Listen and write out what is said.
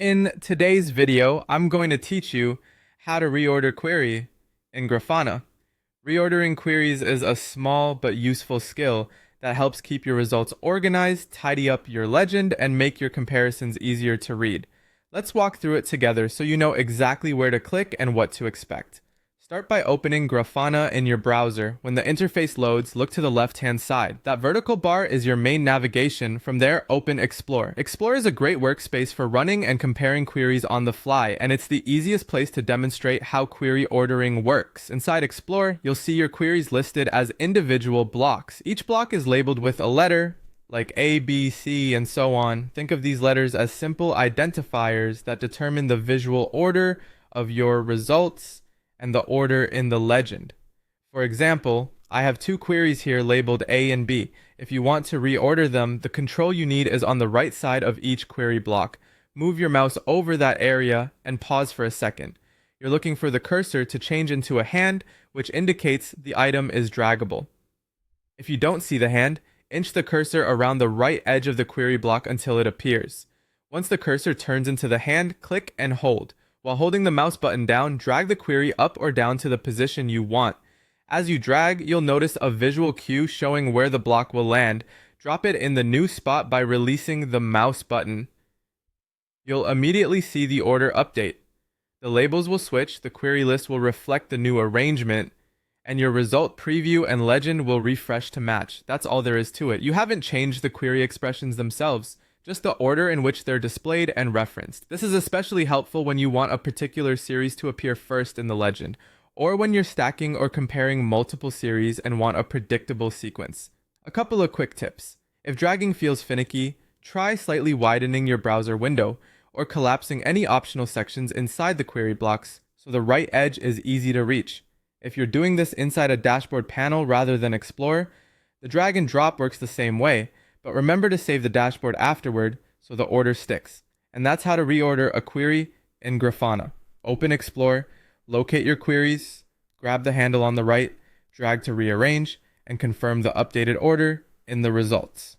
In today's video, I'm going to teach you how to reorder query in Grafana. Reordering queries is a small but useful skill that helps keep your results organized, tidy up your legend, and make your comparisons easier to read. Let's walk through it together so you know exactly where to click and what to expect. Start by opening Grafana in your browser. When the interface loads, look to the left-hand side. That vertical bar is your main navigation. From there, open Explore. Explore is a great workspace for running and comparing queries on the fly, and it's the easiest place to demonstrate how query ordering works. Inside Explore, you'll see your queries listed as individual blocks. Each block is labeled with a letter, like A, B, C, and so on. Think of these letters as simple identifiers that determine the visual order of your results and the order in the legend. For example, I have two queries here labeled A and B. If you want to reorder them, the control you need is on the right side of each query block. Move your mouse over that area and pause for a second. You're looking for the cursor to change into a hand, which indicates the item is draggable. If you don't see the hand, inch the cursor around the right edge of the query block until it appears. Once the cursor turns into the hand, click and hold. While holding the mouse button down, drag the query up or down to the position you want. As you drag, you'll notice a visual cue showing where the block will land. Drop it in the new spot by releasing the mouse button. You'll immediately see the order update. The labels will switch, the query list will reflect the new arrangement, and your result preview and legend will refresh to match. That's all there is to it. You haven't changed the query expressions themselves, just the order in which they're displayed and referenced. This is especially helpful when you want a particular series to appear first in the legend, or when you're stacking or comparing multiple series and want a predictable sequence. A couple of quick tips. If dragging feels finicky, try slightly widening your browser window, or collapsing any optional sections inside the query blocks so the right edge is easy to reach. If you're doing this inside a dashboard panel rather than Explorer, the drag and drop works the same way, but remember to save the dashboard afterward so the order sticks. And that's how to reorder a query in Grafana. Open Explore, locate your queries, grab the handle on the right, drag to rearrange, and confirm the updated order in the results.